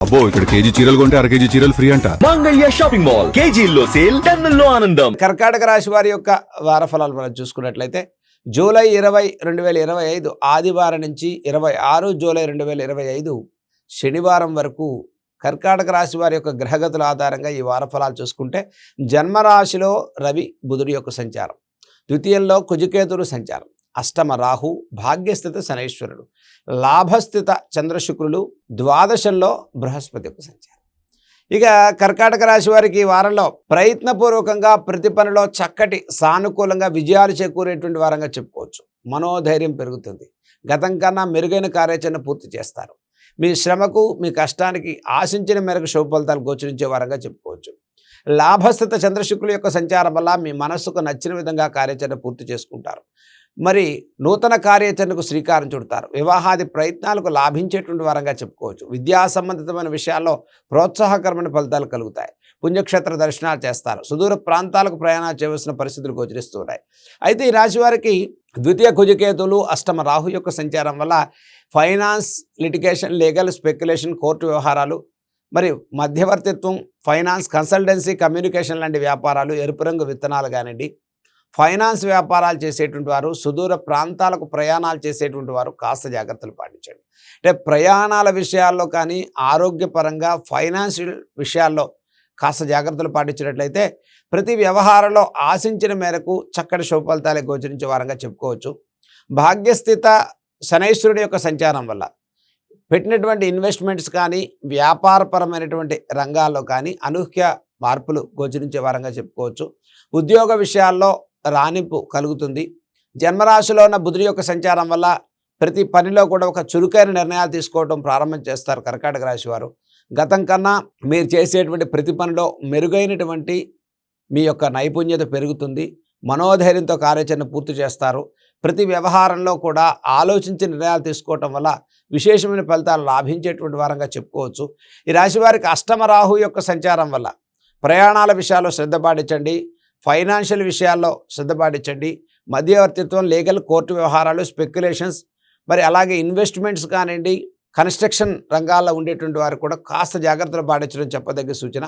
అబ్బో ఇక్కడ కేజీ చీరలు కొంటే అర కేజీ చీరలు ఫ్రీ అంట. మంగళ్య షాపింగ్ మాల్ కేజీల్లో సేల్, టన్నుల్లో ఆనందం. కర్కాటక రాశి వారి యొక్క వారఫలాలు మనం చూసుకున్నట్లయితే జూలై 20, 2025 ఆదివారం నుంచి 26 జూలై 2025 శనివారం వరకు కర్కాటక రాశి వారి యొక్క గ్రహగతుల ఆధారంగా ఈ వారఫలాలు చూసుకుంటే జన్మరాశిలో రవి బుధుడి యొక్క సంచారం, ద్వితీయంలో కుజకేతుడు సంచారం, అష్టమ రాహు, భాగ్యస్థిత శనైశ్వరుడు, లాభస్థిత చంద్రశుక్రులు, ద్వాదశంలో బృహస్పతి యొక్క సంచారం. ఇక కర్కాటక రాశి వారికి ఈ వారంలో ప్రయత్నపూర్వకంగా ప్రతి పనిలో చక్కటి సానుకూలంగా విజయాలు చేకూరేటువంటి వారంగా చెప్పుకోవచ్చు. మనోధైర్యం పెరుగుతుంది. గతం కన్నా మెరుగైన కార్యాచరణ పూర్తి చేస్తారు. మీ శ్రమకు మీ కష్టానికి ఆశించిన మేరకు శుభ ఫలితాలు గోచరించే వారంగా చెప్పుకోవచ్చు. లాభస్థిత చంద్రశుక్రుల యొక్క సంచారం వల్ల మీ మనస్సుకు నచ్చిన విధంగా కార్యాచరణ పూర్తి చేసుకుంటారు. మరి నూతన కార్యాచరణకు శ్రీకారం చుడతారు. వివాహాది ప్రయత్నాలకు లాభించేటువంటి వారంగా చెప్పుకోవచ్చు. విద్యా సంబంధితమైన విషయాల్లో ప్రోత్సాహకరమైన ఫలితాలు కలుగుతాయి. పుణ్యక్షేత్ర దర్శనాలు చేస్తారు. సుదూర ప్రాంతాలకు ప్రయాణాలు చేయవలసిన పరిస్థితులు గోచరిస్తున్నాయి. అయితే ఈ రాశి వారికి ద్వితీయ కుజకేతువులు, అష్టమ రాహు యొక్క సంచారం వల్ల finance, litigation, legal, speculation, court వ్యవహారాలు, మరి మధ్యవర్తిత్వం, ఫైనాన్స్, కన్సల్టెన్సీ, కమ్యూనికేషన్ లాంటి వ్యాపారాలు, ఎరుపు రంగు విత్తనాలు కానివ్వండి, ఫైనాన్స్ వ్యాపారాలు చేసేటువంటి వారు, సుదూర ప్రాంతాలకు ప్రయాణాలు చేసేటువంటి వారు కాస్త జాగ్రత్తలు పాటించండి. అంటే ప్రయాణాల విషయాల్లో కానీ, ఆరోగ్యపరంగా, ఫైనాన్షియల్ విషయాల్లో కాస్త జాగ్రత్తలు పాటించినట్లయితే ప్రతి వ్యవహారంలో ఆశించిన మేరకు చక్కటి శుభ ఫలితాలు గోచరించే వారంగా చెప్పుకోవచ్చు. భాగ్యస్థిత శనైశ్వరుడి యొక్క సంచారం వల్ల పెట్టినటువంటి ఇన్వెస్ట్మెంట్స్ కానీ, వ్యాపారపరమైనటువంటి రంగాల్లో కానీ అనూహ్య మార్పులు గోచరించే వారంగా చెప్పుకోవచ్చు. ఉద్యోగ విషయాల్లో రాణింపు కలుగుతుంది. జన్మరాశిలో ఉన్న బుధుడి యొక్క సంచారం వల్ల ప్రతి పనిలో కూడా ఒక చురుకైన నిర్ణయాలు తీసుకోవడం ప్రారంభం చేస్తారు కర్కాటక రాశి వారు. గతం కన్నా మీరు చేసేటువంటి ప్రతి పనిలో మెరుగైనటువంటి మీ యొక్క నైపుణ్యత పెరుగుతుంది. మనోధైర్యంతో కార్యాచరణ పూర్తి చేస్తారు. ప్రతి వ్యవహారంలో కూడా ఆలోచించి నిర్ణయాలు తీసుకోవటం వల్ల విశేషమైన ఫలితాలు లాభించేటువంటి వారంగా చెప్పుకోవచ్చు. ఈ రాశి వారికి అష్టమ రాహు యొక్క సంచారం వల్ల ప్రయాణాల విషయాల్లో శ్రద్ధ పాటించండి. ఫైనాన్షియల్ విషయాల్లో శ్రద్ధ పాటించండి. మధ్యవర్తిత్వం, లీగల్, కోర్టు వ్యవహారాలు, స్పెక్యులేషన్స్, మరి అలాగే ఇన్వెస్ట్మెంట్స్ కానివ్వండి, కన్స్ట్రక్షన్ రంగాల్లో ఉండేటువంటి వారు కూడా కాస్త జాగ్రత్తలు పాటించడం చెప్పదగ్గ సూచన.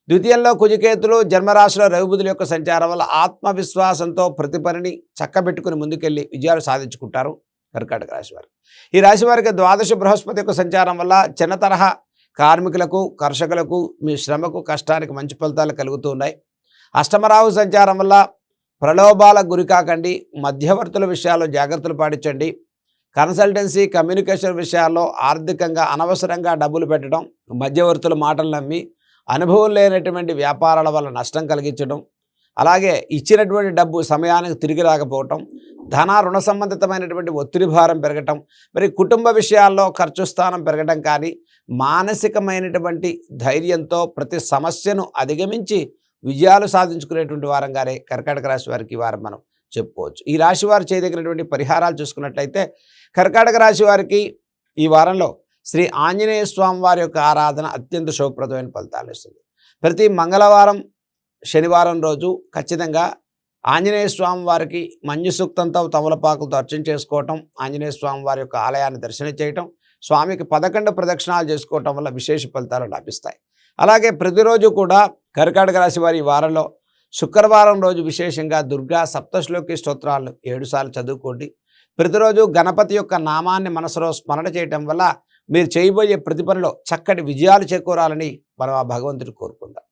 ద్వితీయంలో కుజకేతులు, జన్మరాశిలో రవిబుధుల యొక్క సంచారం వల్ల ఆత్మవిశ్వాసంతో ప్రతి పనిని చక్కబెట్టుకుని ముందుకెళ్ళి విజయాలు సాధించుకుంటారు కర్కాటక రాశి వారు. ఈ రాశి వారికి ద్వాదశ బృహస్పతి యొక్క సంచారం వల్ల చిన్న తరహా కార్మికులకు, కర్షకులకు మీ శ్రమకు, కష్టానికి మంచి ఫలితాలు కలుగుతూ ఉన్నాయి. అష్టమరాహు సంచారం వల్ల ప్రలోభాలకు గురి కాకండి. మధ్యవర్తుల విషయాల్లో జాగ్రత్తలు పాటించండి. కన్సల్టెన్సీ, కమ్యూనికేషన్ విషయాల్లో ఆర్థికంగా అనవసరంగా డబ్బులు పెట్టడం, మధ్యవర్తుల మాటలు నమ్మి అనుభవం లేనటువంటి వ్యాపారాల వల్ల నష్టం కలిగించడం, అలాగే ఇచ్చినటువంటి డబ్బు సమయానికి తిరిగి రాకపోవటం, ధన రుణ సంబంధితమైనటువంటి ఒత్తిడి భారం పెరగటం, మరి కుటుంబ విషయాల్లో ఖర్చు స్థానం పెరగటం కానీ, మానసికమైనటువంటి ధైర్యంతో ప్రతి సమస్యను అధిగమించి విజయాలు సాధించుకునేటువంటి వారంగానే కర్కాటక రాశి వారికి ఈ వారం మనం చెప్పుకోవచ్చు. ఈ రాశి వారు చేయదగినటువంటి పరిహారాలు చూసుకున్నట్లయితే కర్కాటక రాశి వారికి ఈ వారంలో శ్రీ ఆంజనేయ స్వామి వారి యొక్క ఆరాధన అత్యంత శుభప్రదమైన ఫలితాలు ఇస్తుంది. ప్రతి మంగళవారం, శనివారం రోజు ఖచ్చితంగా ఆంజనేయ స్వామి వారికి మంజు సూక్తంతో, తమలపాకులతో అర్చన చేసుకోవటం, ఆంజనేయ స్వామి వారి యొక్క ఆలయాన్ని దర్శనం చేయటం, స్వామికి 11 ప్రదక్షిణాలు చేసుకోవటం వల్ల విశేష ఫలితాలు లభిస్తాయి. అలాగే ప్రతిరోజు కూడా కర్కాటక రాశి వారి ఈ వారంలో శుక్రవారం రోజు విశేషంగా దుర్గా సప్తశ్లోకి స్తోత్రాలను 7 సార్లు చదువుకోండి. ప్రతిరోజు గణపతి యొక్క నామాన్ని మనసులో స్మరణ చేయటం వల్ల మీరు చేయబోయే ప్రతి పనిలో చక్కటి విజయాలు చేకూరాలని మనం ఆ భగవంతుడు కోరుకుందాం.